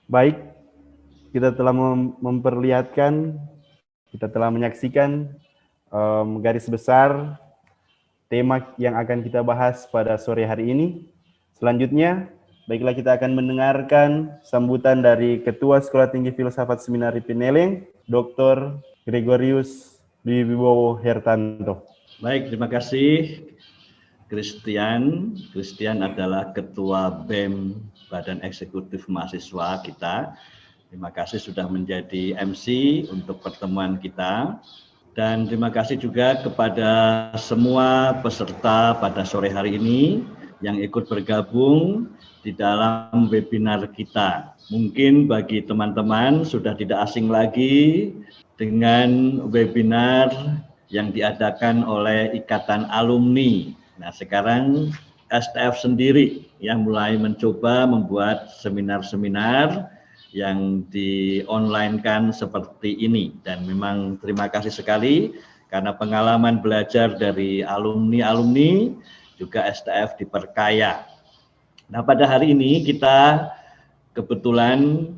Baik, kita telah memperlihatkan, kita telah menyaksikan garis besar tema yang akan kita bahas pada sore hari ini. Selanjutnya, baiklah kita akan mendengarkan sambutan dari Ketua Sekolah Tinggi Filsafat Seminari Pineleng, Dr. Gregorius Dwi Wibowo Hertanto. Baik, terima kasih. Christian adalah Ketua BEM Badan Eksekutif Mahasiswa kita. Terima kasih sudah menjadi MC untuk pertemuan kita. Dan terima kasih juga kepada semua peserta pada sore hari ini yang ikut bergabung di dalam webinar kita. Mungkin bagi teman-teman sudah tidak asing lagi dengan webinar yang diadakan oleh Ikatan Alumni. Nah, sekarang STF sendiri yang mulai mencoba membuat seminar-seminar yang di-online-kan seperti ini. Dan memang terima kasih sekali karena pengalaman belajar dari alumni-alumni juga STF diperkaya. Nah, pada hari ini kita kebetulan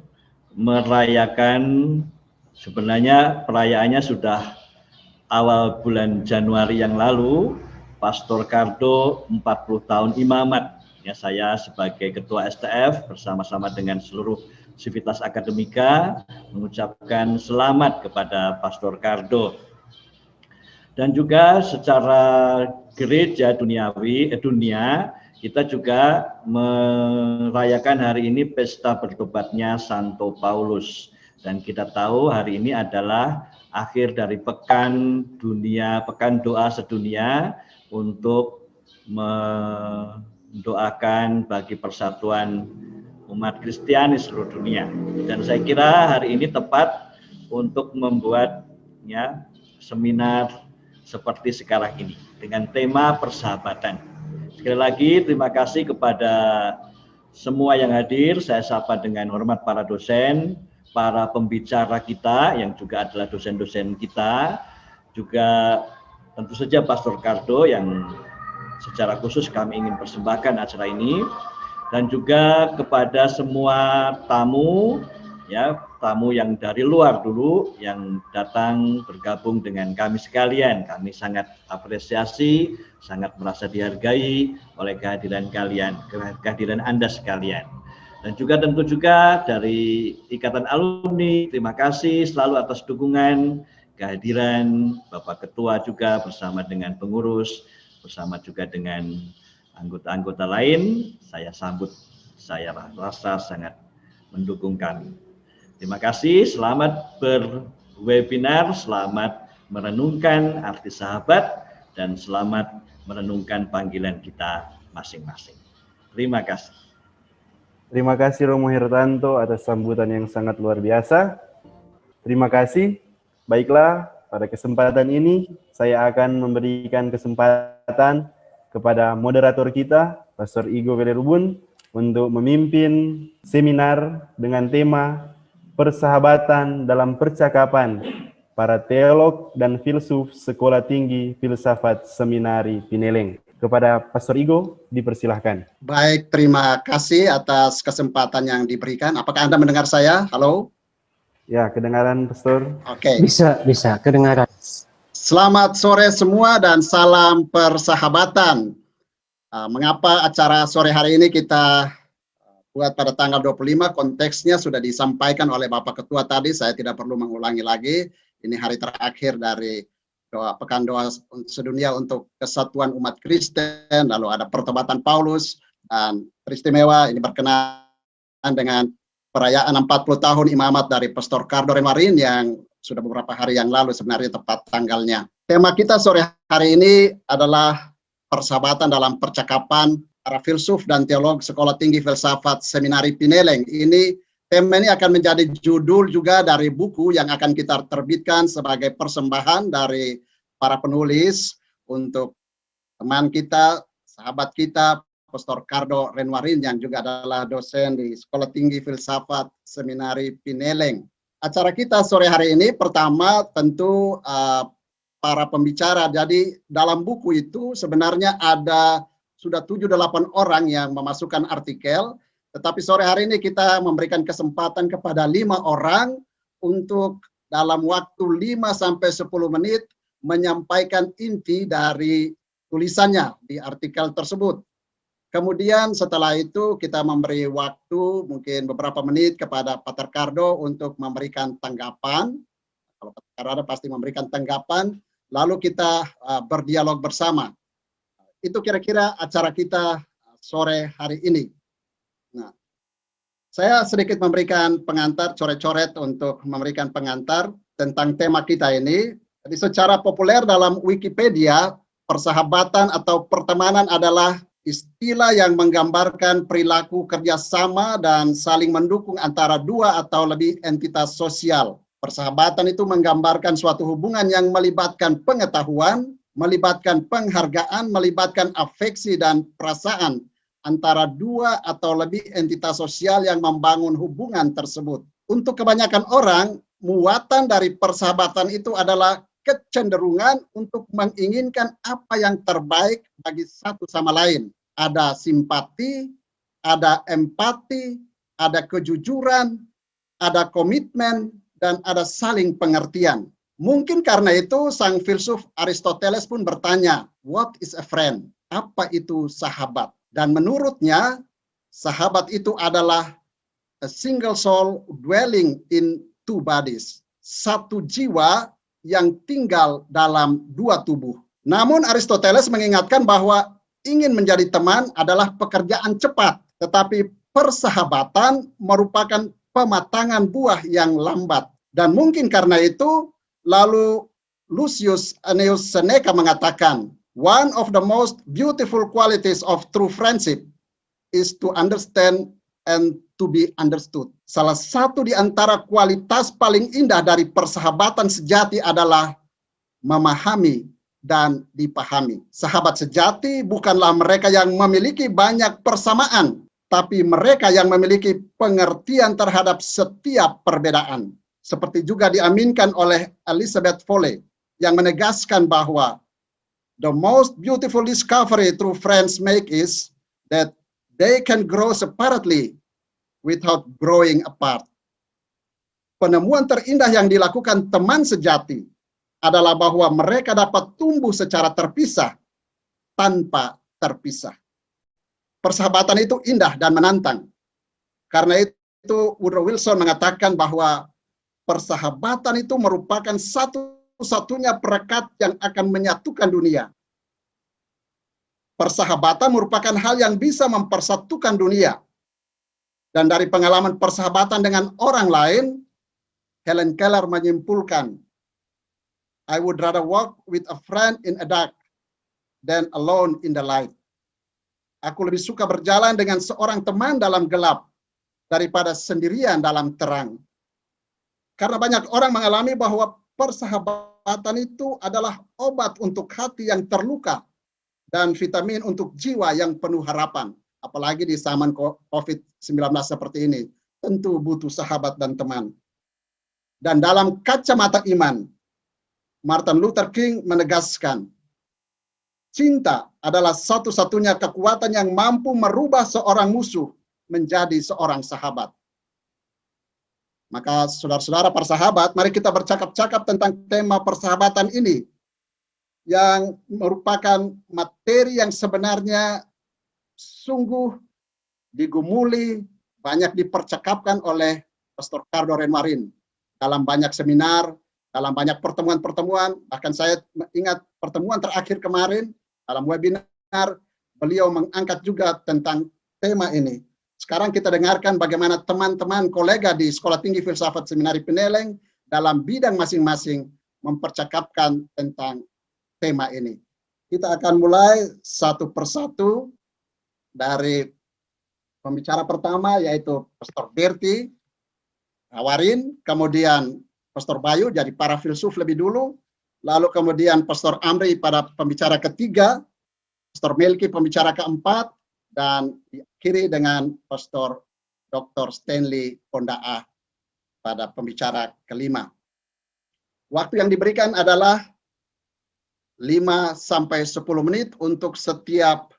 merayakan, sebenarnya perayaannya sudah awal bulan Januari yang lalu, Pastor Cardo 40 tahun imamat. Ya, saya sebagai Ketua STF bersama-sama dengan seluruh Sivitas Akademika mengucapkan selamat kepada Pastor Cardo. Dan juga secara gereja dunia, kita juga merayakan hari ini pesta bertobatnya Santo Paulus. Dan kita tahu hari ini adalah akhir dari pekan doa sedunia untuk mendoakan bagi persatuan umat Kristiani seluruh dunia. Dan saya kira hari ini tepat untuk membuatnya seminar seperti sekarang ini dengan tema persahabatan. Sekali lagi terima kasih kepada semua yang hadir. Saya sapa dengan hormat para dosen, para pembicara kita yang juga adalah dosen-dosen kita, juga tentu saja Pastor Cardo yang secara khusus kami ingin persembahkan acara ini, dan juga kepada semua tamu, ya, tamu yang dari luar dulu yang datang bergabung dengan kami sekalian. Kami sangat apresiasi, sangat merasa dihargai oleh kehadiran kalian, kehadiran Anda sekalian. Dan juga tentu juga dari Ikatan Alumni, terima kasih selalu atas dukungan, kehadiran Bapak Ketua juga bersama dengan pengurus, bersama juga dengan anggota-anggota lain. Saya sambut, saya rasa sangat mendukung kami. Terima kasih, selamat berwebinar, selamat merenungkan arti sahabat, dan selamat merenungkan panggilan kita masing-masing. Terima kasih. Terima kasih Romo Hertanto atas sambutan yang sangat luar biasa. Terima kasih. Baiklah, pada kesempatan ini saya akan memberikan kesempatan kepada moderator kita, Pastor Igo Velerubun, untuk memimpin seminar dengan tema Persahabatan dalam Percakapan para Teolog dan Filsuf Sekolah Tinggi Filsafat Seminari Pineleng. Kepada Pastor Igo, dipersilahkan. Baik, terima kasih atas kesempatan yang diberikan. Apakah Anda mendengar saya? Halo? Ya, kedengaran, Pastor. Oke. Bisa, kedengaran. Selamat sore semua dan salam persahabatan. Mengapa acara sore hari ini kita buat pada tanggal 25, konteksnya sudah disampaikan oleh Bapak Ketua tadi, saya tidak perlu mengulangi lagi. Ini hari terakhir dari Pekan Doa Sedunia untuk Kesatuan Umat Kristen, lalu ada pertobatan Paulus, dan teristimewa ini berkenaan dengan perayaan 40 tahun imamat dari Pastor Cardo Renwarin yang sudah beberapa hari yang lalu sebenarnya tepat tanggalnya. Tema kita sore hari ini adalah persahabatan dalam percakapan para filsuf dan teolog Sekolah Tinggi Filsafat Seminari Pineleng. Tema ini akan menjadi judul juga dari buku yang akan kita terbitkan sebagai persembahan dari para penulis untuk teman kita, sahabat kita, Pastor Cardo Renwarin yang juga adalah dosen di Sekolah Tinggi Filsafat Seminari Pineleng. Acara kita sore hari ini pertama tentu para pembicara. Jadi dalam buku itu sebenarnya ada sudah 7-8 orang yang memasukkan artikel, Tetapi sore hari ini kita memberikan kesempatan kepada 5 orang untuk dalam waktu 5-10 menit menyampaikan inti dari tulisannya di artikel tersebut. Kemudian setelah itu kita memberi waktu mungkin beberapa menit kepada Pak Ricardo untuk memberikan tanggapan. Kalau Pak Ricardo pasti memberikan tanggapan, lalu kita berdialog bersama. Itu kira-kira acara kita sore hari ini. Nah, saya sedikit memberikan pengantar, coret-coret untuk memberikan pengantar tentang tema kita ini. Jadi secara populer dalam Wikipedia, persahabatan atau pertemanan adalah istilah yang menggambarkan perilaku kerjasama dan saling mendukung antara dua atau lebih entitas sosial. Persahabatan itu menggambarkan suatu hubungan yang melibatkan pengetahuan, melibatkan penghargaan, melibatkan afeksi dan perasaan antara dua atau lebih entitas sosial yang membangun hubungan tersebut. Untuk kebanyakan orang, muatan dari persahabatan itu adalah kecenderungan untuk menginginkan apa yang terbaik bagi satu sama lain. Ada simpati, ada empati, ada kejujuran, ada komitmen, dan ada saling pengertian. Mungkin karena itu sang filsuf Aristoteles pun bertanya, what is a friend? Apa itu sahabat? Dan menurutnya, sahabat itu adalah a single soul dwelling in two bodies. Satu jiwa yang tinggal dalam dua tubuh. Namun Aristoteles mengingatkan bahwa ingin menjadi teman adalah pekerjaan cepat, tetapi persahabatan merupakan pematangan buah yang lambat. Dan mungkin karena itu, lalu Lucius Annaeus Seneca mengatakan, one of the most beautiful qualities of true friendship is to understand and to be understood. Salah satu di antara kualitas paling indah dari persahabatan sejati adalah memahami dan dipahami. Sahabat sejati bukanlah mereka yang memiliki banyak persamaan, tapi mereka yang memiliki pengertian terhadap setiap perbedaan. Seperti juga diaminkan oleh Elizabeth Foley yang menegaskan bahwa the most beautiful discovery true friends make is that they can grow separately without growing apart. Penemuan terindah yang dilakukan teman sejati adalah bahwa mereka dapat tumbuh secara terpisah tanpa terpisah. Persahabatan itu indah dan menantang. Karena itu Woodrow Wilson mengatakan bahwa persahabatan itu merupakan satu-satunya perekat yang akan menyatukan dunia. Persahabatan merupakan hal yang bisa mempersatukan dunia. Dan dari pengalaman persahabatan dengan orang lain, Helen Keller menyimpulkan, I would rather walk with a friend in a dark than alone in the light. Aku lebih suka berjalan dengan seorang teman dalam gelap daripada sendirian dalam terang. Karena banyak orang mengalami bahwa persahabatan itu adalah obat untuk hati yang terluka dan vitamin untuk jiwa yang penuh harapan. Apalagi di zaman COVID-19 seperti ini, tentu butuh sahabat dan teman. Dan dalam kacamata iman, Martin Luther King menegaskan, cinta adalah satu-satunya kekuatan yang mampu merubah seorang musuh menjadi seorang sahabat. Maka saudara-saudara persahabat, mari kita bercakap-cakap tentang tema persahabatan ini, yang merupakan materi yang sebenarnya sungguh digumuli, banyak dipercakapkan oleh Pastor Ricardo Renwarin dalam banyak seminar, dalam banyak pertemuan-pertemuan. Bahkan saya ingat pertemuan terakhir kemarin dalam webinar, beliau mengangkat juga tentang tema ini. Sekarang kita dengarkan bagaimana teman-teman kolega di Sekolah Tinggi Filsafat Seminari Peneleng dalam bidang masing-masing mempercakapkan tentang tema ini. Kita akan mulai satu persatu dari pembicara pertama, yaitu Pastor Berti Warin, kemudian Pastor Bayu jadi para filsuf lebih dulu, lalu kemudian Pastor Amri pada pembicara ketiga, Pastor Melki pembicara keempat, dan diakhiri dengan Pastor Dr. Stanley Pondaa pada pembicara kelima. Waktu yang diberikan adalah 5-10 menit untuk setiap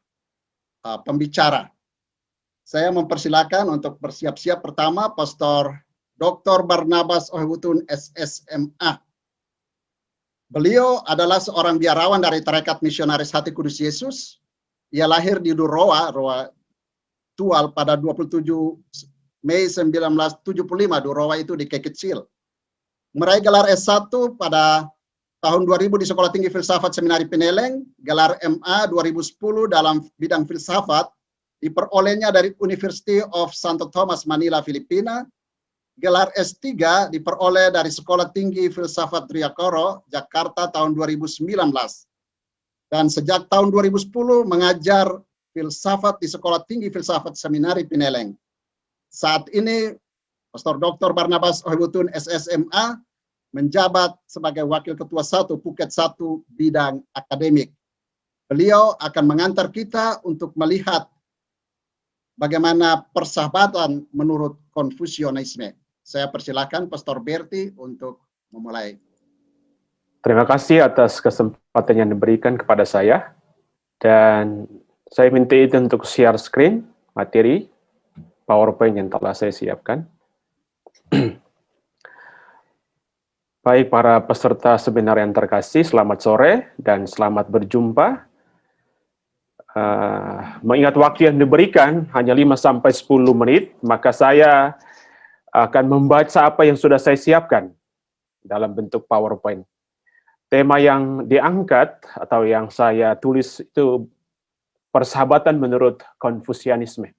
pembicara. saya mempersilakan untuk bersiap-siap pertama Pastor Dr. Barnabas Ohebutun SSMA. Beliau adalah seorang biarawan dari Tarekat Misionaris Hati Kudus Yesus. Ia lahir di Durowa, Roa Tual pada 27 Mei 1975, Durowa itu di Kekecil. Meraih gelar S1 pada tahun 2000 di Sekolah Tinggi Filsafat Seminari Pineleng, gelar MA 2010 dalam bidang filsafat diperolehnya dari University of Santo Thomas Manila, Filipina. Gelar S3 diperoleh dari Sekolah Tinggi Filsafat Triakoro, Jakarta tahun 2019. Dan sejak tahun 2010 mengajar filsafat di Sekolah Tinggi Filsafat Seminari Pineleng. Saat ini Pastor Dr. Barnabas Ohebutun SSMA menjabat sebagai Wakil Ketua 1 Phuket 1 bidang akademik. Beliau akan mengantar kita untuk melihat bagaimana persahabatan menurut Konfusianisme. Saya persilakan Pastor Berti untuk memulai. Terima kasih atas kesempatan yang diberikan kepada saya. Dan saya minta itu untuk share screen, materi, PowerPoint yang telah saya siapkan. Baik para peserta seminar yang terkasih, selamat sore dan selamat berjumpa. Mengingat waktu yang diberikan hanya 5-10 menit, maka saya akan membaca apa yang sudah saya siapkan dalam bentuk PowerPoint. Tema yang diangkat atau yang saya tulis itu persahabatan menurut Konfusianisme.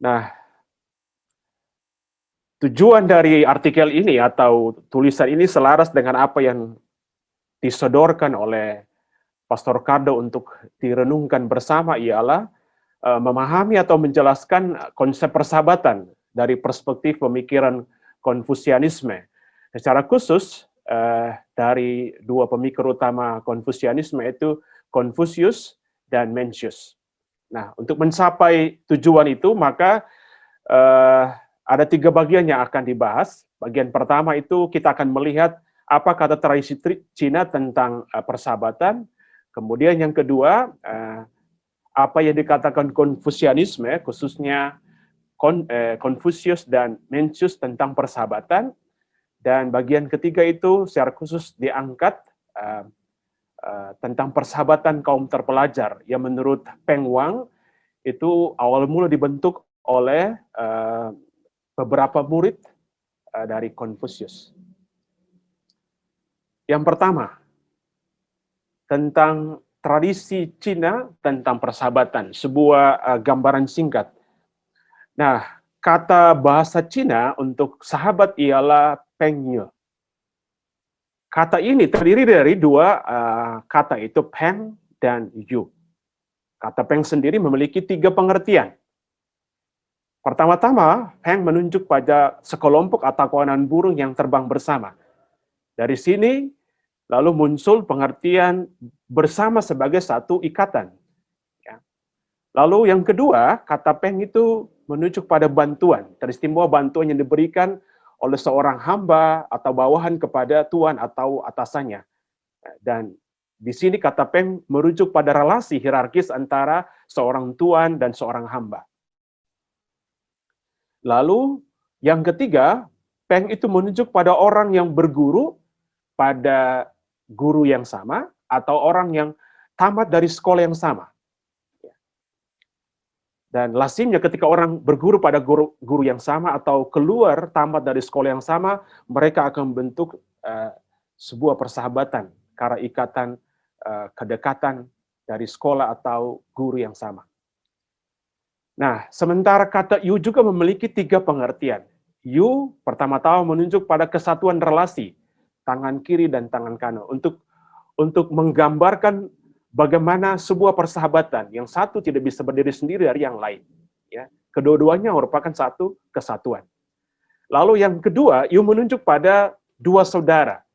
Nah, tujuan dari artikel ini atau tulisan ini selaras dengan apa yang disodorkan oleh Pastor Cardo untuk direnungkan bersama ialah memahami atau menjelaskan konsep persahabatan dari perspektif pemikiran Konfusianisme. Secara khusus dari dua pemikir utama Konfusianisme itu Confucius dan Mencius. Nah, untuk mencapai tujuan itu maka ada 3 bagian yang akan dibahas. Bagian pertama itu kita akan melihat apa kata tradisi Cina tentang persahabatan. Kemudian yang kedua, apa yang dikatakan Konfusianisme, khususnya Confucius dan Mencius tentang persahabatan. Dan bagian ketiga itu secara khusus diangkat tentang persahabatan kaum terpelajar yang menurut Peng Wang itu awal mula dibentuk oleh beberapa murid dari Confucius. Yang pertama, tentang tradisi Cina tentang persahabatan, sebuah gambaran singkat. Nah, kata bahasa Cina untuk sahabat ialah Pengye. Kata ini terdiri dari 2 kata itu Peng dan Yu. Kata Peng sendiri memiliki 3 pengertian. Pertama-tama, Peng menunjuk pada sekelompok atau kawanan burung yang terbang bersama. Dari sini, lalu muncul pengertian bersama sebagai satu ikatan. Ya. Lalu yang kedua, kata Peng itu menunjuk pada bantuan, teristimewa bantuan yang diberikan oleh seorang hamba atau bawahan kepada tuan atau atasannya. Dan di sini kata Peng merujuk pada relasi hierarkis antara seorang tuan dan seorang hamba. Lalu yang ketiga, Peng itu menunjuk pada orang yang berguru pada guru yang sama atau orang yang tamat dari sekolah yang sama. Dan lazimnya ketika orang berguru pada guru yang sama atau keluar tamat dari sekolah yang sama, mereka akan membentuk sebuah persahabatan karena ikatan kedekatan dari sekolah atau guru yang sama. Nah, sementara kata Yu juga memiliki 3 pengertian. Yu pertama-tama menunjuk pada kesatuan relasi tangan kiri dan tangan kanan untuk menggambarkan bagaimana sebuah persahabatan yang satu tidak bisa berdiri sendiri dari yang lain. Ya, kedua-duanya merupakan satu kesatuan. Lalu yang kedua, Yu menunjuk pada 2 saudara,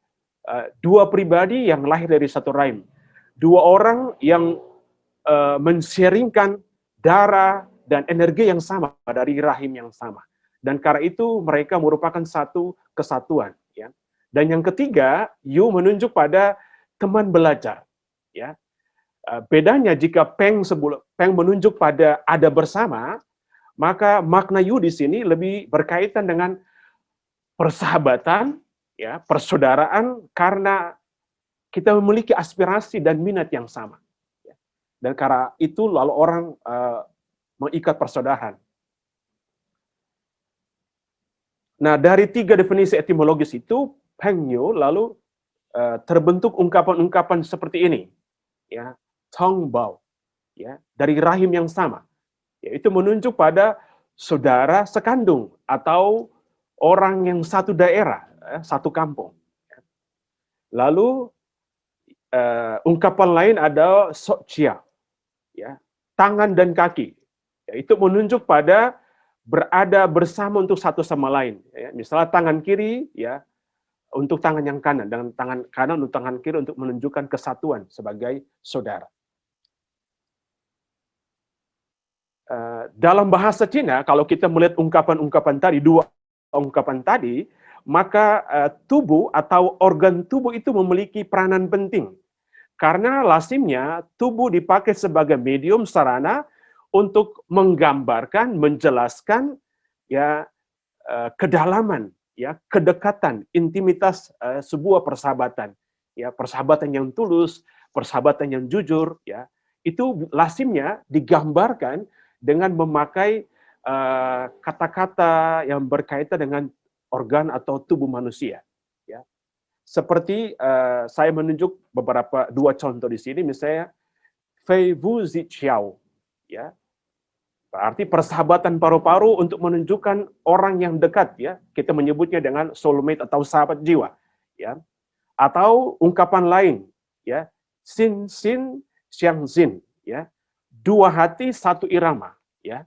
2 pribadi yang lahir dari satu rahim, 2 orang yang men-sharingkan darah dan energi yang sama dari rahim yang sama. Dan karena itu mereka merupakan satu kesatuan. Ya. Dan yang ketiga, Yu menunjuk pada teman belajar. Ya. Bedanya jika peng menunjuk pada ada bersama, maka makna yu di sini lebih berkaitan dengan persahabatan, ya, persaudaraan, karena kita memiliki aspirasi dan minat yang sama. Dan karena itu lalu orang mengikat persaudaraan. Nah, dari 3 definisi etimologis itu, pengyo lalu terbentuk ungkapan-ungkapan seperti ini, ya, tongbao, ya, dari rahim yang sama, yaitu menunjuk pada saudara sekandung atau orang yang satu daerah, satu kampung. Lalu ungkapan lain ada sokcia, ya, tangan dan kaki, yaitu menunjuk pada berada bersama untuk satu sama lain. Ya. Misalnya tangan kiri, ya, untuk tangan yang kanan, dan tangan kanan untuk tangan kiri untuk menunjukkan kesatuan sebagai saudara. Dalam bahasa Cina, kalau kita melihat ungkapan-ungkapan tadi, 2 ungkapan tadi, maka tubuh atau organ tubuh itu memiliki peranan penting. Karena lazimnya tubuh dipakai sebagai medium sarana untuk menggambarkan, menjelaskan, ya, kedalaman, ya, kedekatan, intimitas sebuah persahabatan, ya, persahabatan yang tulus, persahabatan yang jujur, ya, itu lazimnya digambarkan dengan memakai kata-kata yang berkaitan dengan organ atau tubuh manusia, ya. Seperti saya menunjuk beberapa 2 contoh di sini, misalnya fei wu zi qiao, ya. Berarti persahabatan paru-paru untuk menunjukkan orang yang dekat, ya. Kita menyebutnya dengan soulmate atau sahabat jiwa, ya. Atau ungkapan lain, ya, sin sin xiang zin, ya. 2 hati 1 irama, ya.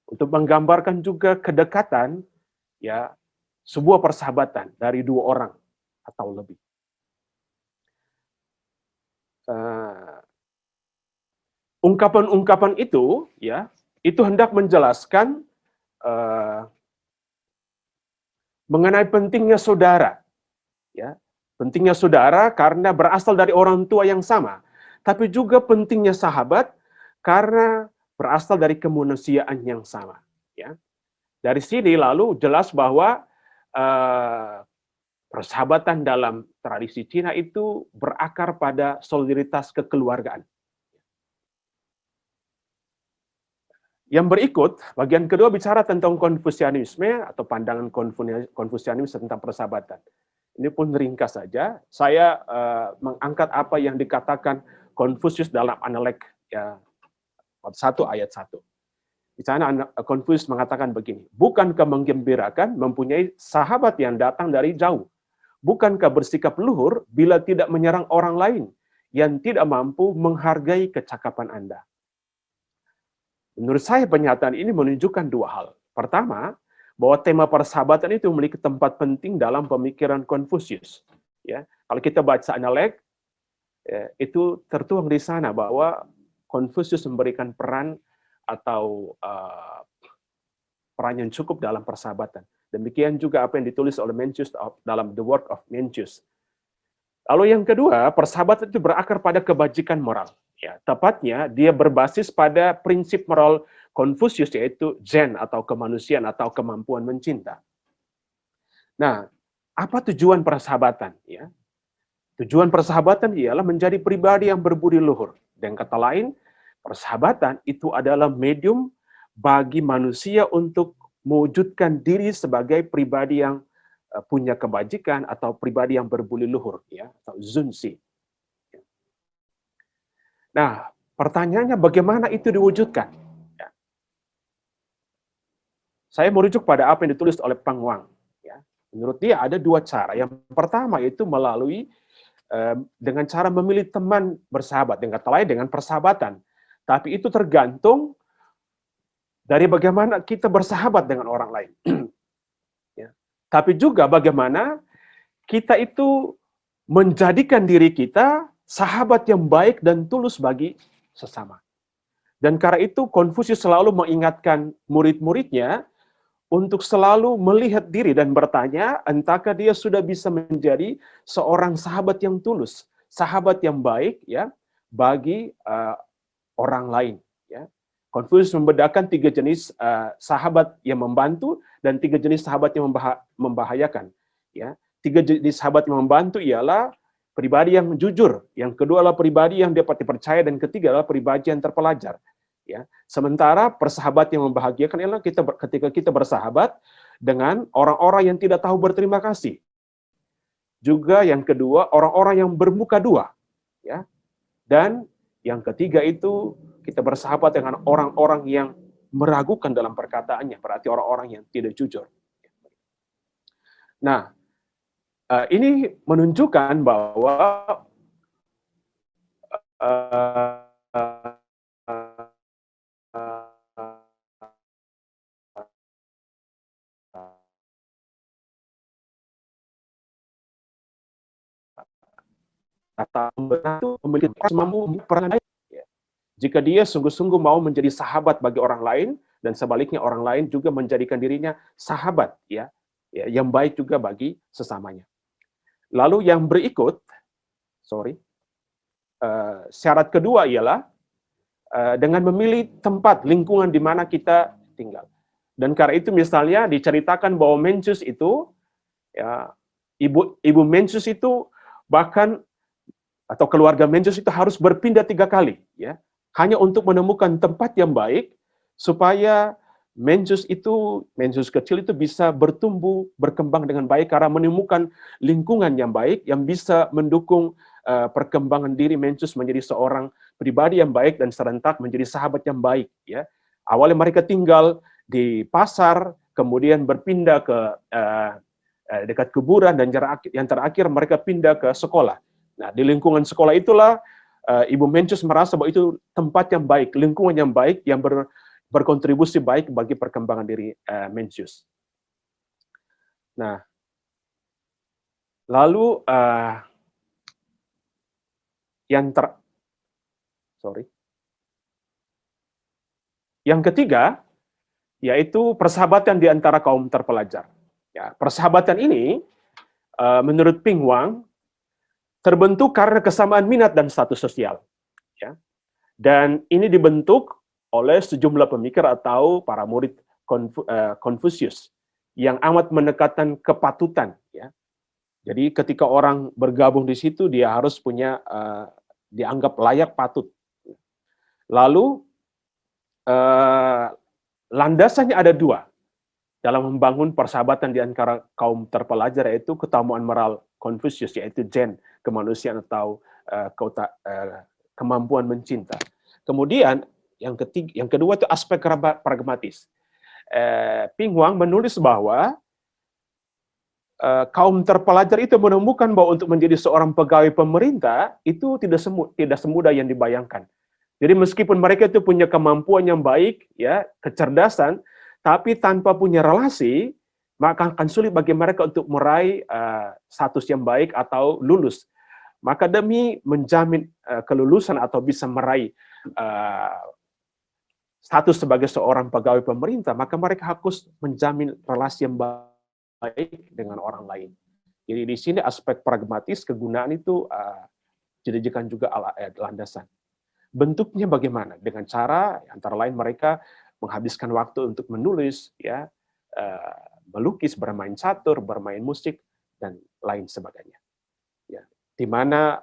Untuk menggambarkan juga kedekatan, ya, sebuah persahabatan dari 2 orang atau lebih. Ungkapan-ungkapan itu, ya, itu hendak menjelaskan mengenai pentingnya saudara, ya, pentingnya saudara karena berasal dari orang tua yang sama, tapi juga pentingnya sahabat karena berasal dari kemanusiaan yang sama, ya. Dari sini lalu jelas bahwa persahabatan dalam tradisi Cina itu berakar pada solidaritas kekeluargaan. Yang berikut, bagian kedua bicara tentang Konfusianisme atau pandangan Konfusianisme tentang persahabatan. Ini pun ringkas saja. Saya mengangkat apa yang dikatakan Konfusius dalam Analek, ya, 1 ayat 1. Di sana Konfusius mengatakan begini, bukankah menggembirakan mempunyai sahabat yang datang dari jauh? Bukankah bersikap luhur bila tidak menyerang orang lain yang tidak mampu menghargai kecakapan Anda? Menurut saya pernyataan ini menunjukkan 2 hal. Pertama, bahwa tema persahabatan itu memiliki tempat penting dalam pemikiran Konfusius. Ya, kalau kita baca Analek, ya, itu tertuang di sana bahwa Konfusius memberikan peran atau peran yang cukup dalam persahabatan. Demikian juga apa yang ditulis oleh Mencius dalam The Work of Mencius. Lalu yang kedua, persahabatan itu berakar pada kebajikan moral. Ya, tepatnya dia berbasis pada prinsip moral Konfusius, yaitu Zen atau kemanusiaan atau kemampuan mencinta. Nah, apa tujuan persahabatan? Ya, tujuan persahabatan ialah menjadi pribadi yang berbudi luhur. Dengan kata lain, persahabatan itu adalah medium bagi manusia untuk mewujudkan diri sebagai pribadi yang punya kebajikan atau pribadi yang berbudi luhur, ya, atau zunzi. Nah, pertanyaannya bagaimana itu diwujudkan? Ya. Saya merujuk pada apa yang ditulis oleh Peng Wang. Ya. Menurut dia ada 2 cara. Yang pertama itu melalui dengan cara memilih teman bersahabat, dengan kata lain dengan persahabatan. Tapi itu tergantung dari bagaimana kita bersahabat dengan orang lain. Ya. Tapi juga bagaimana kita itu menjadikan diri kita sahabat yang baik dan tulus bagi sesama. Dan karena itu Konfusius selalu mengingatkan murid-muridnya untuk selalu melihat diri dan bertanya, entahkah dia sudah bisa menjadi seorang sahabat yang tulus, sahabat yang baik, ya, bagi orang lain. Ya. Konfusius membedakan 3 jenis sahabat yang membantu dan 3 jenis sahabat yang membahayakan. Ya. 3 jenis sahabat yang membantu ialah pribadi yang jujur, yang kedua adalah pribadi yang dapat dipercaya, dan ketiga adalah pribadi yang terpelajar. Ya. Sementara persahabat yang membahagiakan ialah ketika kita bersahabat dengan orang-orang yang tidak tahu berterima kasih. Juga yang kedua, orang-orang yang bermuka dua. Ya. Dan yang ketiga itu kita bersahabat dengan orang-orang yang meragukan dalam perkataannya, berarti orang-orang yang tidak jujur. Nah, ini menunjukkan bahwa atau memiliki mampu peran. Jika dia sungguh-sungguh mau menjadi sahabat bagi orang lain, dan sebaliknya orang lain juga menjadikan dirinya sahabat, ya, yang baik juga bagi sesamanya. Lalu yang berikut, syarat kedua ialah dengan memilih tempat lingkungan di mana kita tinggal. Dan karena itu misalnya diceritakan bahwa Mencius itu, ya, ibu Mencius itu bahkan atau keluarga Mencius itu harus berpindah 3 kali, ya, hanya untuk menemukan tempat yang baik supaya Mencius kecil itu bisa bertumbuh, berkembang dengan baik karena menemukan lingkungan yang baik yang bisa mendukung perkembangan diri Mencius menjadi seorang pribadi yang baik dan serentak menjadi sahabat yang baik. Ya, awalnya mereka tinggal di pasar, kemudian berpindah ke dekat kuburan, dan yang terakhir mereka pindah ke sekolah. Nah, di lingkungan sekolah itulah Ibu Mencius merasa bahwa itu tempat yang baik, lingkungan yang baik yang berkontribusi baik bagi perkembangan diri Mencius. Nah, lalu yang ketiga yaitu persahabatan di antara kaum terpelajar. Ya, persahabatan ini menurut Ping Wang terbentuk karena kesamaan minat dan status sosial. Ya. Dan ini dibentuk oleh sejumlah pemikir atau para murid Konfusius yang amat menekankan kepatutan. Ya. Jadi ketika orang bergabung di situ, dia harus punya dianggap layak patut. Lalu landasannya ada 2 dalam membangun persahabatan di antara kaum terpelajar, yaitu keutamaan moral Konfusius, yaitu Zen, kemanusiaan atau kemampuan mencinta. Kemudian yang kedua itu aspek pragmatis. Ping Wang menulis bahwa kaum terpelajar itu menemukan bahwa untuk menjadi seorang pegawai pemerintah itu tidak semudah yang dibayangkan. Jadi meskipun mereka itu punya kemampuan yang baik, ya, kecerdasan, tapi tanpa punya relasi, maka akan sulit bagi mereka untuk meraih status yang baik atau lulus. Maka demi menjamin kelulusan atau bisa meraih status sebagai seorang pegawai pemerintah, maka mereka harus menjamin relasi yang baik dengan orang lain. Jadi di sini aspek pragmatis kegunaan itu dijadikan juga landasan. Bentuknya bagaimana? Dengan cara antara lain mereka menghabiskan waktu untuk menulis, ya, melukis, bermain catur, bermain musik, dan lain sebagainya. Ya, di mana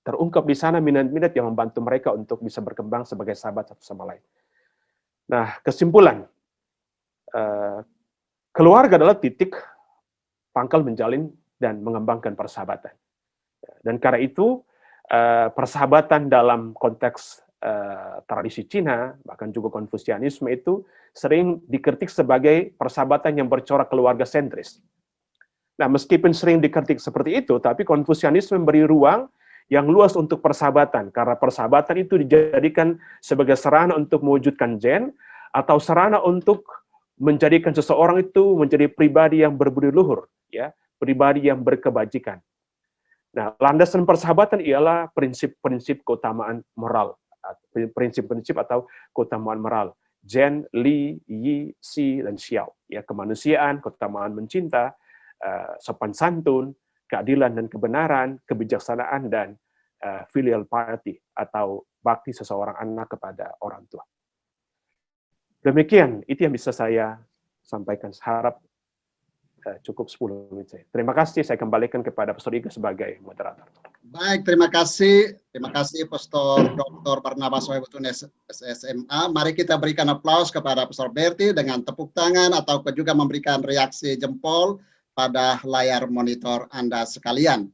terungkap di sana minat-minat yang membantu mereka untuk bisa berkembang sebagai sahabat satu sama lain. Nah, kesimpulan, keluarga adalah titik pangkal menjalin dan mengembangkan persahabatan. Dan karena itu, persahabatan dalam konteks tradisi Cina, bahkan juga Konfusianisme itu sering dikritik sebagai persahabatan yang bercorak keluarga sentris. Nah, meskipun sering dikritik seperti itu, tapi Konfusianisme memberi ruang yang luas untuk persahabatan, karena persahabatan itu dijadikan sebagai sarana untuk mewujudkan Zen, atau sarana untuk menjadikan seseorang itu menjadi pribadi yang berbudi luhur, ya, pribadi yang berkebajikan. Nah, landasan persahabatan ialah prinsip-prinsip keutamaan moral, prinsip-prinsip atau keutamaan moral, Zen, Li, Yi, Xi, dan Xiao, ya, kemanusiaan, keutamaan mencinta, sopan santun, keadilan dan kebenaran, kebijaksanaan, dan filial piety atau bakti seseorang anak kepada orang tua. Demikian, itu yang bisa saya sampaikan. Harap cukup 10 menit saya. Terima kasih, saya kembalikan kepada Pastor Iga sebagai moderator. Baik, terima kasih Pastor Dr. Barnabas Wahibutun SSMA. Mari kita berikan aplaus kepada Pastor Berti dengan tepuk tangan atau juga memberikan reaksi jempol pada layar monitor Anda sekalian.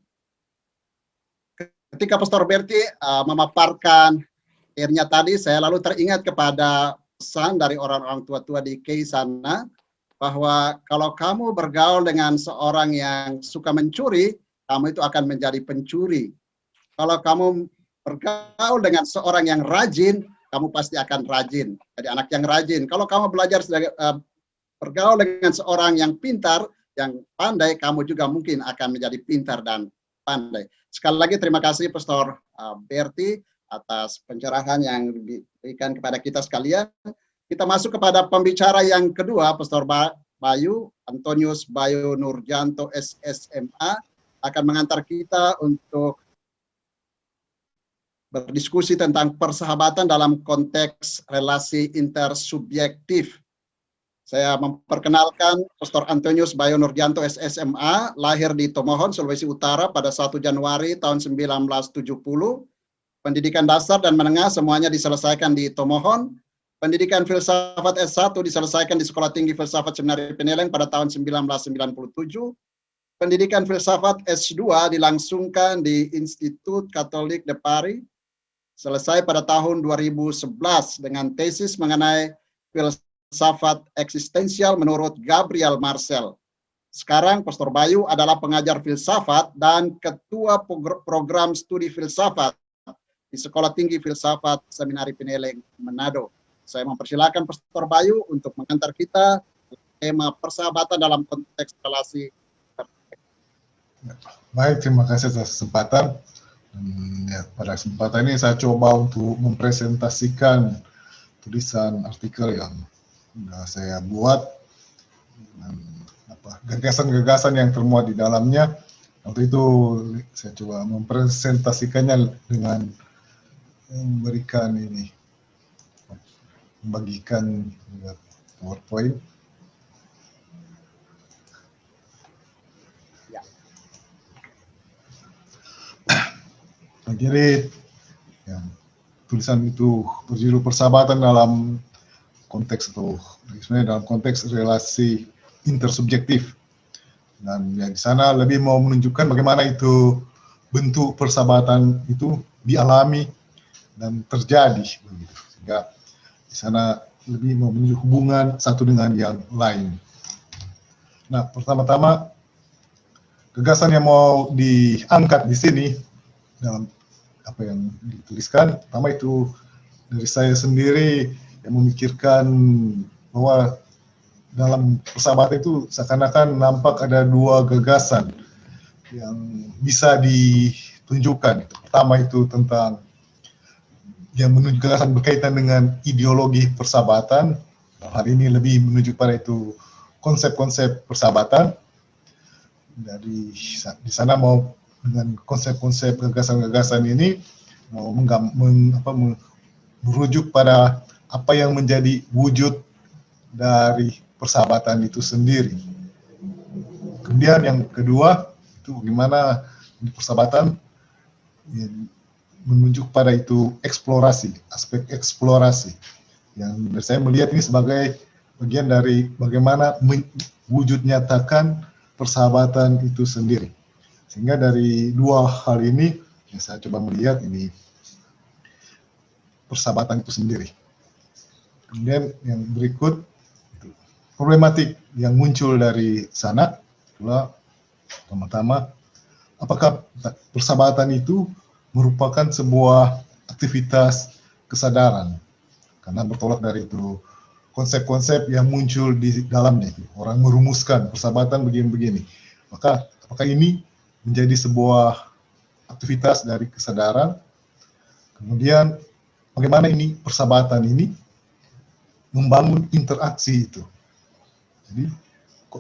Ketika Pastor Berti memaparkan akhirnya tadi, saya lalu teringat kepada pesan dari orang-orang tua-tua di KEI sana, bahwa kalau kamu bergaul dengan seorang yang suka mencuri, kamu itu akan menjadi pencuri. Kalau kamu bergaul dengan seorang yang rajin, kamu pasti akan rajin. Jadi anak yang rajin. Kalau kamu belajar bergaul dengan seorang yang pintar, yang pandai, kamu juga mungkin akan menjadi pintar dan pandai. Sekali lagi terima kasih Pastor Berti atas pencerahan yang diberikan kepada kita sekalian. Kita masuk kepada pembicara yang kedua, Pastor Bayu, Antonius Bayu Nurjanto SSMA, akan mengantar kita untuk berdiskusi tentang persahabatan dalam konteks relasi intersubjektif. Saya memperkenalkan Pastor Antonius Bayu Nurjanto SSMA, lahir di Tomohon, Sulawesi Utara pada 1 Januari tahun 1970. Pendidikan dasar dan menengah semuanya diselesaikan di Tomohon. Pendidikan filsafat S1 diselesaikan di Sekolah Tinggi Filsafat Seminari Peneleng pada tahun 1997. Pendidikan filsafat S2 dilangsungkan di Institut Katolik de Paris, selesai pada tahun 2011 dengan tesis mengenai filsafat eksistensial menurut Gabriel Marcel. Sekarang Pastor Bayu adalah pengajar filsafat dan ketua program studi filsafat di Sekolah Tinggi Filsafat Seminari Peneleng, Manado. Saya mempersilakan Pastor Bayu untuk mengantar kita tema persahabatan dalam konteks relasi. Baik, terima kasih atas kesempatan. Ya, pada kesempatan ini saya coba untuk mempresentasikan tulisan artikel yang sudah saya buat, gagasan-gagasan yang termuat di dalamnya. Waktu itu saya coba mempresentasikannya dengan memberikan ini, membagikan PowerPoint. Ya. Jadi ya, tulisan itu berjudul persahabatan dalam konteks atau sebenarnya dalam konteks relasi intersubjektif. Dan ya, di sana lebih mau menunjukkan bagaimana itu bentuk persahabatan itu dialami dan terjadi begitu. Sehingga di sana lebih mau menunjuk hubungan satu dengan yang lain. Nah, pertama-tama gagasan yang mau diangkat di sini dalam apa yang dituliskan, pertama itu dari saya sendiri yang memikirkan bahwa dalam persahabatan itu seakan-akan nampak ada dua gagasan yang bisa ditunjukkan. Pertama itu tentang yang menunjuk gagasan berkaitan dengan ideologi persahabatan. Hari ini lebih menuju pada itu konsep-konsep persahabatan. Dari di sana mau dengan konsep-konsep gagasan-gagasan ini mau merujuk pada apa yang menjadi wujud dari persahabatan itu sendiri. Kemudian yang kedua itu bagaimana persahabatan menunjuk pada itu eksplorasi, aspek eksplorasi. Yang saya melihat ini sebagai bagian dari bagaimana wujud nyatakan persahabatan itu sendiri. Sehingga dari dua hal ini yang saya coba melihat ini persahabatan itu sendiri. Kemudian yang berikut itu problematik yang muncul dari sana itulah pertama-tama apakah persahabatan itu merupakan sebuah aktivitas kesadaran, karena bertolak dari itu konsep-konsep yang muncul di dalamnya. Orang merumuskan persahabatan begini-begini. Maka apakah ini menjadi sebuah aktivitas dari kesadaran? Kemudian bagaimana ini persahabatan ini membangun interaksi itu. Jadi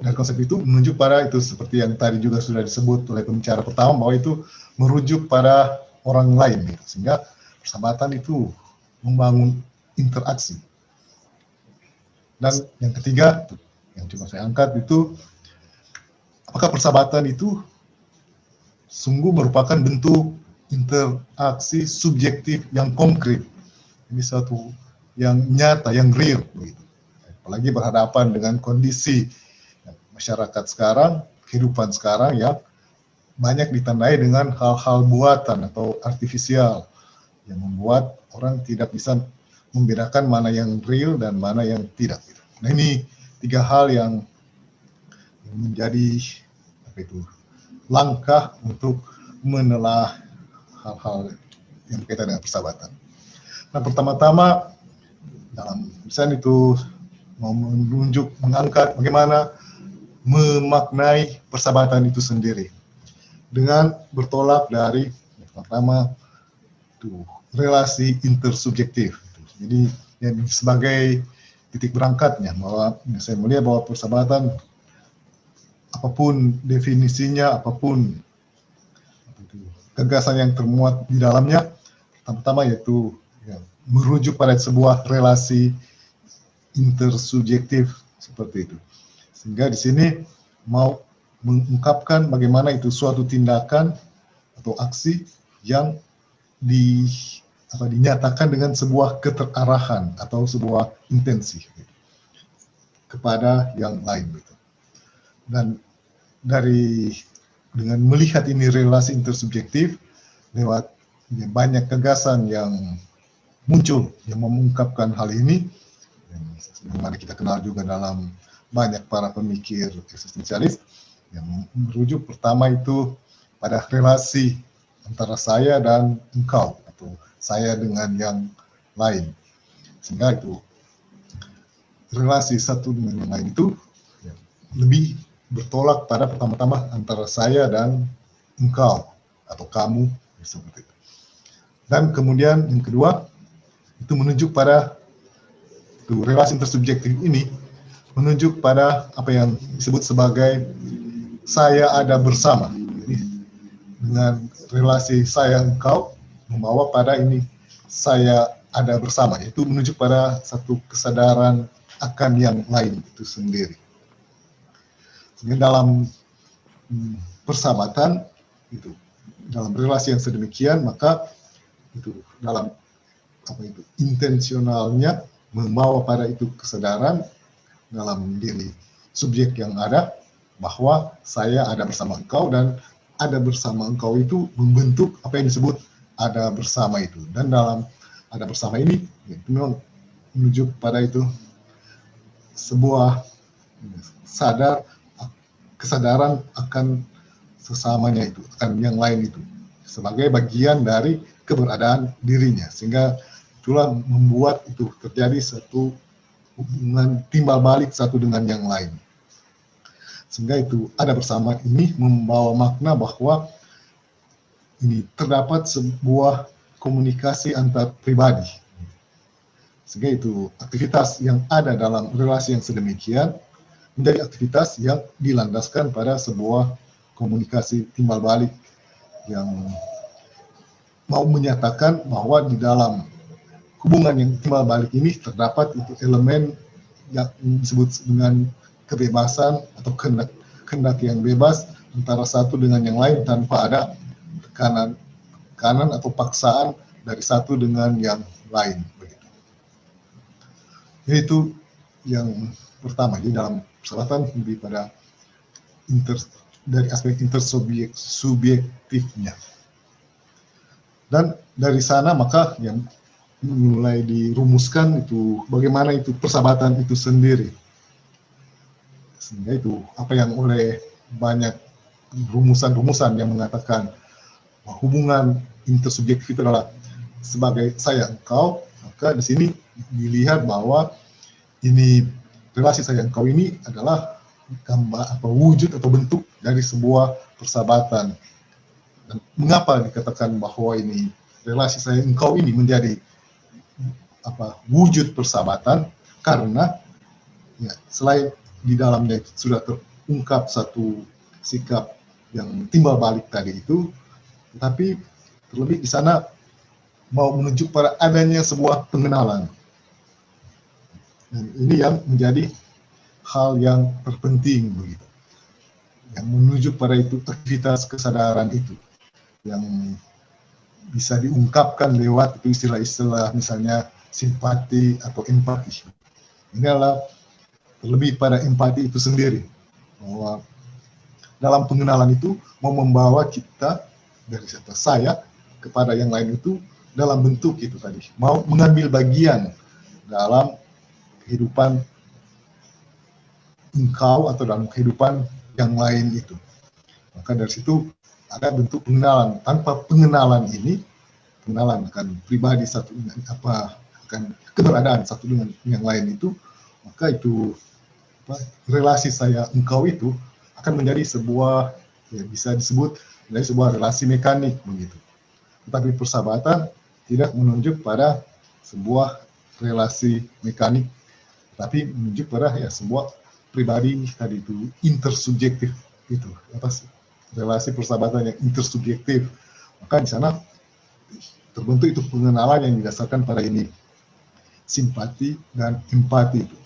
dari konsep itu menunjuk pada itu seperti yang tadi juga sudah disebut oleh pembicara pertama bahwa itu merujuk pada orang lain gitu. Sehingga persahabatan itu membangun interaksi. Dan yang ketiga yang coba saya angkat itu, apakah persahabatan itu sungguh merupakan bentuk interaksi subjektif yang konkret. Ini suatu yang nyata, yang real begitu. Apalagi berhadapan dengan kondisi masyarakat sekarang, kehidupan sekarang yang banyak ditandai dengan hal-hal buatan atau artifisial yang membuat orang tidak bisa membedakan mana yang real dan mana yang tidak. Nah, ini tiga hal yang menjadi langkah untuk menelah hal-hal yang berkaitan dengan persahabatan. Nah, pertama-tama dalam tulisan itu mau menunjuk, mengangkat bagaimana memaknai persahabatan itu sendiri dengan bertolak dari pertama itu relasi intersubjektif. Jadi yang sebagai titik berangkatnya, bahwa saya melihat bahwa persahabatan apapun definisinya, apapun gagasan yang termuat di dalamnya, pertama yaitu merujuk pada sebuah relasi intersubjektif seperti itu. Sehingga di sini mau mengungkapkan bagaimana itu suatu tindakan atau aksi yang dinyatakan dengan sebuah keterarahan atau sebuah intensi kepada yang lain. Dan dengan melihat ini relasi intersubjektif lewat banyak gagasan yang muncul yang mengungkapkan hal ini, yang mana kita kenal juga dalam banyak para pemikir eksistensialis, yang merujuk pertama itu pada relasi antara saya dan engkau, atau saya dengan yang lain. Sehingga itu relasi satu dengan yang lain itu lebih bertolak pada pertama-tama antara saya dan engkau atau kamu, seperti itu. Dan kemudian yang kedua itu menunjuk pada relasi intersubjektif ini, menunjuk pada apa yang disebut sebagai saya ada bersama. Jadi, dengan relasi saya engkau membawa pada ini saya ada bersama, yaitu menunjuk pada satu kesadaran akan yang lain itu sendiri. Sehingga dalam persahabatan itu, dalam relasi yang sedemikian, maka itu dalam intensionalnya membawa pada itu kesadaran dalam diri subjek yang ada bahwa saya ada bersama engkau, dan ada bersama engkau itu membentuk apa yang disebut ada bersama itu. Dan dalam ada bersama ini itu memang menuju pada itu sebuah kesadaran akan sesamanya itu, akan yang lain itu, sebagai bagian dari keberadaan dirinya, sehingga itulah membuat itu terjadi satu hubungan timbal balik satu dengan yang lain. Sehingga itu ada bersama ini membawa makna bahwa ini terdapat sebuah komunikasi antar pribadi. Sehingga itu aktivitas yang ada dalam relasi yang sedemikian menjadi aktivitas yang dilandaskan pada sebuah komunikasi timbal balik yang mau menyatakan bahwa di dalam hubungan yang timbal balik ini terdapat itu elemen yang disebut dengan kebebasan atau kehendak yang bebas antara satu dengan yang lain tanpa ada tekanan atau paksaan dari satu dengan yang lain. Begitu. Itu yang pertama. Jadi dalam persahabatan lebih pada dari aspek intersubjektifnya. Dan dari sana maka yang mulai dirumuskan itu bagaimana itu persahabatan itu sendiri. Sehingga itu apa yang oleh banyak rumusan-rumusan yang mengatakan bahwa hubungan intersubjektif itu adalah sebagai saya engkau, maka di sini dilihat bahwa ini relasi saya engkau ini adalah gambar atau wujud atau bentuk dari sebuah persahabatan. Dan mengapa dikatakan bahwa ini relasi saya engkau ini menjadi wujud persahabatan? Karena ya, selain di dalamnya sudah terungkap satu sikap yang timbal balik tadi itu, tetapi terlebih di sana mau menunjuk pada adanya sebuah pengenalan. Dan ini yang menjadi hal yang terpenting begitu, yang menuju pada itu aktivitas kesadaran itu, yang bisa diungkapkan lewat itu istilah-istilah misalnya simpati atau empati. Ini adalah terlebih pada empati itu sendiri, bahwa dalam pengenalan itu mau membawa kita dari saya kepada yang lain itu dalam bentuk itu tadi, mau mengambil bagian dalam kehidupan engkau atau dalam kehidupan yang lain itu. Maka dari situ ada bentuk pengenalan. Tanpa pengenalan ini, pengenalan akan pribadi satu dengan akan keberadaan satu dengan yang lain itu, maka itu relasi saya engkau itu akan menjadi sebuah, ya bisa disebut menjadi sebuah relasi mekanik begitu. Tetapi persahabatan tidak menunjuk pada sebuah relasi mekanik, tapi menunjuk pada ya sebuah pribadi tadi itu intersubjektif itu, relasi persahabatan yang intersubjektif. Maka di sana terbentuk itu pengenalan yang didasarkan pada ini, simpati dan empati itu.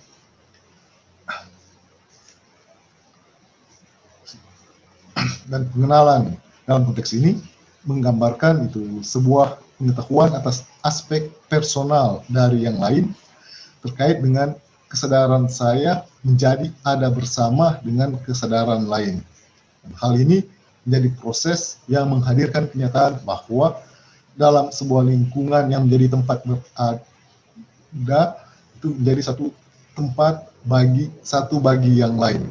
Dan pengenalan dalam konteks ini menggambarkan itu sebuah pengetahuan atas aspek personal dari yang lain terkait dengan kesadaran saya menjadi ada bersama dengan kesadaran lain. Hal ini menjadi proses yang menghadirkan kenyataan bahwa dalam sebuah lingkungan yang menjadi tempat berada, itu menjadi satu tempat bagi yang lain.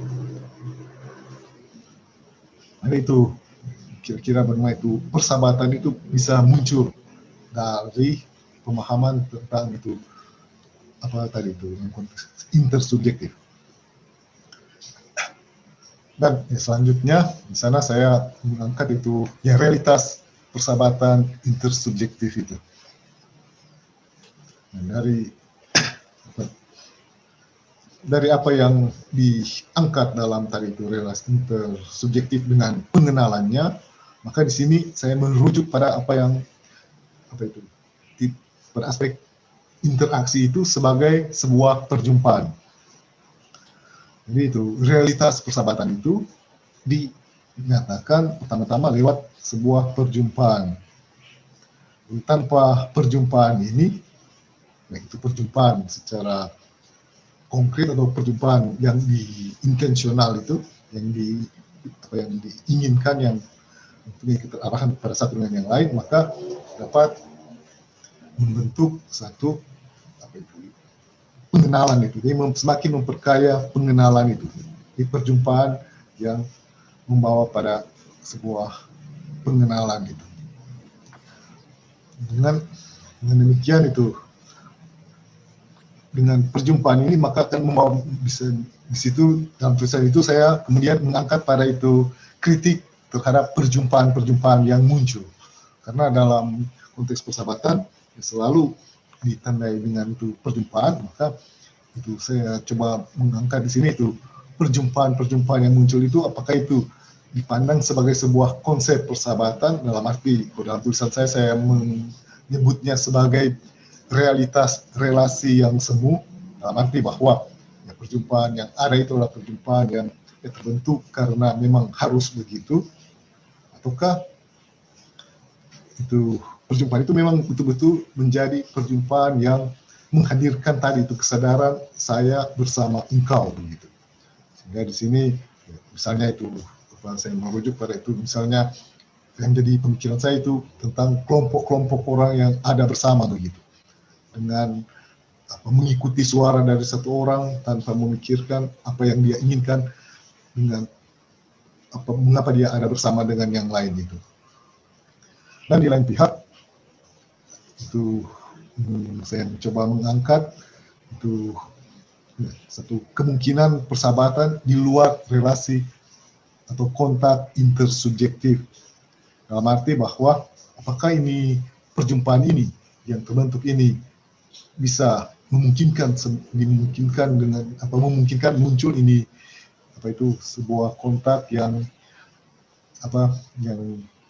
Nah, itu kira-kira bagaimana itu persahabatan itu bisa muncul dari pemahaman tentang itu apa tadi itu yang konteks intersubjektif. Dan selanjutnya di sana saya mengangkat itu yang realitas persahabatan intersubjektif itu. Nah, dari apa yang diangkat dalam tadi itu relasi intersubjektif dengan pengenalannya, maka di sini saya merujuk pada pada aspek interaksi itu sebagai sebuah perjumpaan. Jadi itu realitas persahabatan itu dinyatakan pertama-tama lewat sebuah perjumpaan. Tanpa perjumpaan ini, baik itu perjumpaan secara konkret atau perjumpaan yang intensional itu, yang diinginkan, yang mempunyai keterarahan pada satu dengan yang lain, maka dapat membentuk satu pengenalan itu. Jadi semakin memperkaya pengenalan itu di perjumpaan yang membawa pada sebuah pengenalan itu. Dengan demikian itu, dengan perjumpaan ini maka akan membawa bisa di situ dalam tulisan itu saya kemudian mengangkat pada itu kritik terhadap perjumpaan-perjumpaan yang muncul, karena dalam konteks persahabatan selalu ditandai dengan itu perjumpaan, maka itu saya coba mengangkat di sini itu perjumpaan-perjumpaan yang muncul itu apakah itu dipandang sebagai sebuah konsep persahabatan, dalam arti dalam tulisan saya menyebutnya sebagai realitas relasi yang semu, dalam arti bahwa ya, perjumpaan yang ada itu adalah perjumpaan yang terbentuk karena memang harus begitu, ataukah itu perjumpaan itu memang betul-betul menjadi perjumpaan yang menghadirkan tadi itu kesadaran saya bersama engkau begitu. Sehingga di sini misalnya itu saya merujuk pada itu, misalnya yang jadi pemikiran saya itu tentang kelompok-kelompok orang yang ada bersama begitu, dengan mengikuti suara dari satu orang tanpa memikirkan apa yang dia inginkan, dengan mengapa dia ada bersama dengan yang lain itu. Dan di lain pihak itu saya mencoba mengangkat itu satu kemungkinan persahabatan di luar relasi atau kontak intersubjektif, dalam arti bahwa apakah ini perjumpaan ini yang terbentuk ini bisa memungkinkan muncul ini sebuah kontak yang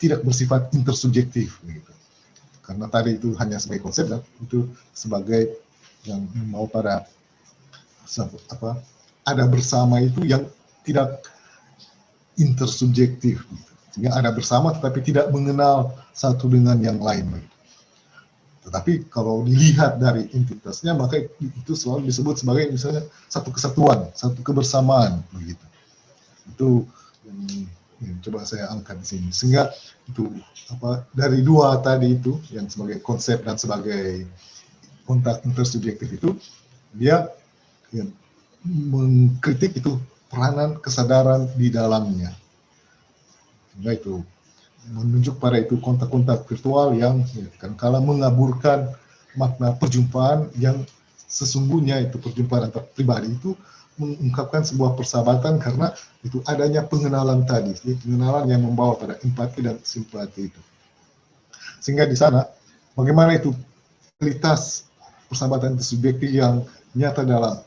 tidak bersifat intersubjektif begitu. Karena tadi itu hanya sebagai konsep dan itu sebagai yang mau pada ada bersama itu yang tidak intersubjektif gitu. Sehingga ada bersama tetapi tidak mengenal satu dengan yang lain begitu. Tetapi kalau dilihat dari entitasnya maka itu selalu disebut sebagai misalnya satu kesatuan, satu kebersamaan begitu. Itu yang coba saya angkat di sini. Sehingga itu dari dua tadi itu yang sebagai konsep dan sebagai kontak intersubjektif itu dia mengkritik itu peranan kesadaran di dalamnya. Sehingga itu menunjuk pada itu kontak-kontak virtual yang kadang-kala mengaburkan makna perjumpaan yang sesungguhnya itu perjumpaan antar pribadi itu mengungkapkan sebuah persahabatan karena itu adanya pengenalan tadi, pengenalan yang membawa pada empati dan simpati itu. Sehingga di sana bagaimana itu kualitas persahabatan subjektif yang nyata dalam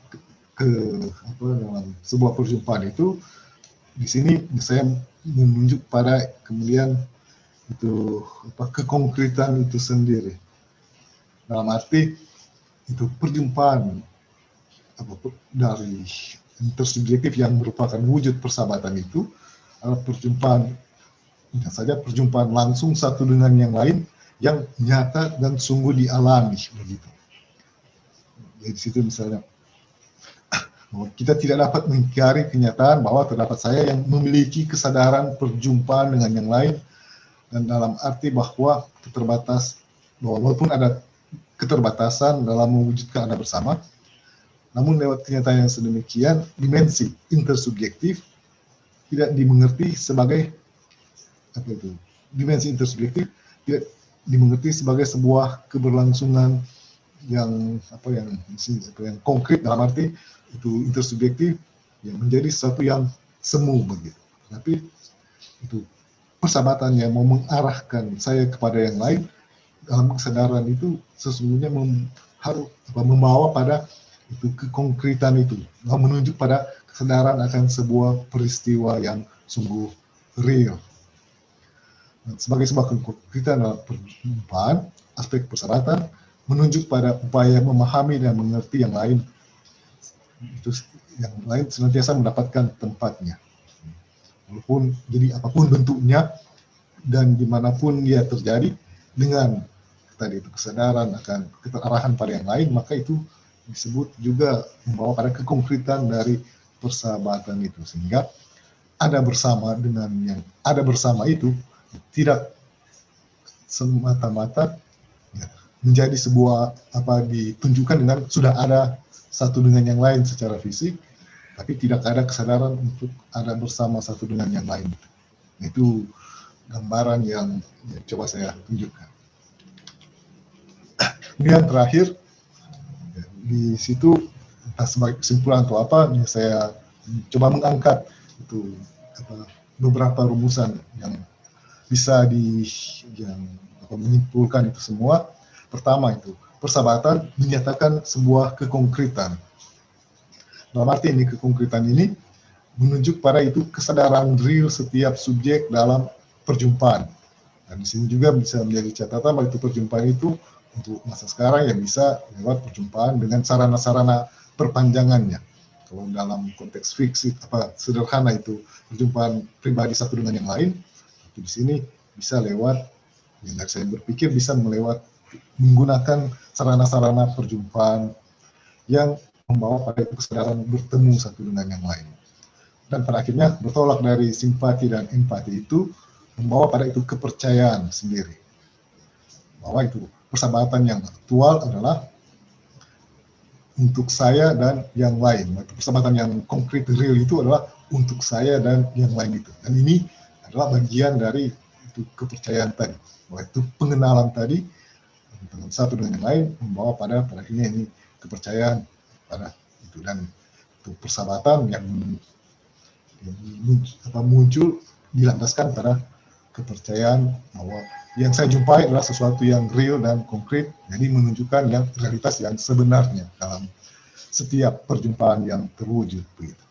dalam sebuah perjumpaan itu di sini saya menunjuk pada kemudian itu kekonkretan itu sendiri. Dalam arti itu perjumpaan dari intersubjektif yang merupakan wujud persahabatan itu adalah perjumpaan langsung satu dengan yang lain yang nyata dan sungguh dialami begitu. Jadi di situ misalnya kita tidak dapat mengingkari kenyataan bahwa terdapat saya yang memiliki kesadaran perjumpaan dengan yang lain, dan dalam arti bahwa walaupun ada keterbatasan dalam mewujudkan ada bersama, namun lewat kenyataan yang sedemikian, dimensi intersubjektif tidak dimengerti sebagai dimensi intersubjektif tidak dimengerti sebagai sebuah keberlangsungan yang konkret dalam arti itu intersubjektif yang menjadi sesuatu yang semu begitu. Tapi itu persahabatan yang mau mengarahkan saya kepada yang lain dalam kesadaran itu sesungguhnya harus membawa pada itu kekonkretan itu, menunjuk pada kesadaran akan sebuah peristiwa yang sungguh real. Sebagai sebuah kekonkretan dalam perjumpaan, aspek persahabatan menunjuk pada upaya memahami dan mengerti yang lain. Itu yang lain senantiasa mendapatkan tempatnya, walaupun jadi apapun bentuknya dan dimanapun dia terjadi, dengan tadi itu kesadaran akan keterarahan pada yang lain, maka itu disebut juga membawa pada kekonkretan dari persahabatan itu. Sehingga ada bersama dengan yang ada bersama itu tidak semata-mata menjadi sebuah ditunjukkan dengan sudah ada satu dengan yang lain secara fisik, tapi tidak ada kesadaran untuk ada bersama satu dengan yang lain. Itu gambaran yang coba saya tunjukkan. Kemudian terakhir, di situ entah sebagai kesimpulan atau apa, saya coba mengangkat itu beberapa rumusan yang bisa menyimpulkan itu semua. Pertama itu, persahabatan menyatakan sebuah kekonkretan. Dalam arti ini, kekonkretan ini menunjuk pada itu kesadaran real setiap subjek dalam perjumpaan. Dan di sini juga bisa menjadi catatan bahwa itu perjumpaan itu untuk masa sekarang yang bisa lewat perjumpaan dengan sarana-sarana perpanjangannya. Kalau dalam konteks fiksi sederhana itu perjumpaan pribadi satu dengan yang lain, itu di sini bisa lewat, yang saya berpikir bisa menggunakan sarana-sarana perjumpaan yang membawa pada kesadaran bertemu satu dengan yang lain. Dan pada akhirnya bertolak dari simpati dan empati itu membawa pada itu kepercayaan sendiri. Bahwa itu persahabatan yang aktual adalah untuk saya dan yang lain. Persahabatan yang konkret real itu adalah untuk saya dan yang lain itu. Dan ini adalah bagian dari itu kepercayaan tadi. Bahwa itu pengenalan tadi satu dengan yang lain membawa pada akhirnya ini kepercayaan pada itu, dan itu persahabatan yang muncul dilandaskan pada kepercayaan bahwa yang saya jumpai adalah sesuatu yang real dan konkret, jadi menunjukkan yang realitas yang sebenarnya dalam setiap perjumpaan yang terwujud begitu.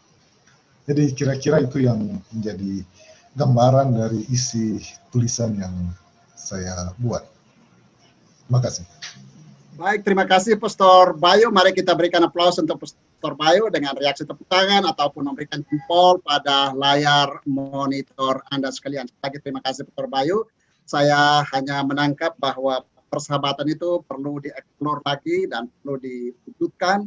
Jadi kira-kira itu yang menjadi gambaran dari isi tulisan yang saya buat. Terima kasih. Baik, terima kasih Pastor Bayu. Mari kita berikan aplaus untuk Pastor Bayu dengan reaksi tepuk tangan ataupun memberikan jempol pada layar monitor Anda sekalian. Lagi terima kasih Pastor Bayu. Saya hanya menangkap bahwa persahabatan itu perlu dieksplor lagi dan perlu diwujudkan.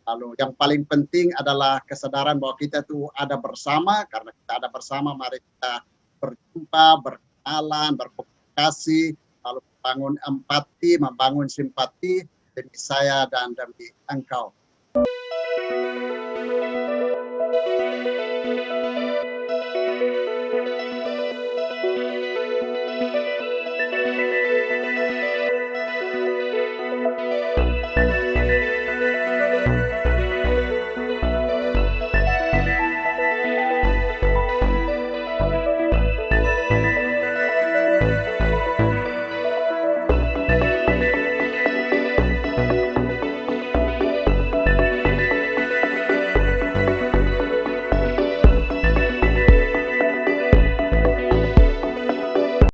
Lalu yang paling penting adalah kesadaran bahwa kita itu ada bersama, karena kita ada bersama mari kita berjumpa, berkenalan, berkomunikasi, lalu membangun empati, membangun simpati demi saya dan demi engkau.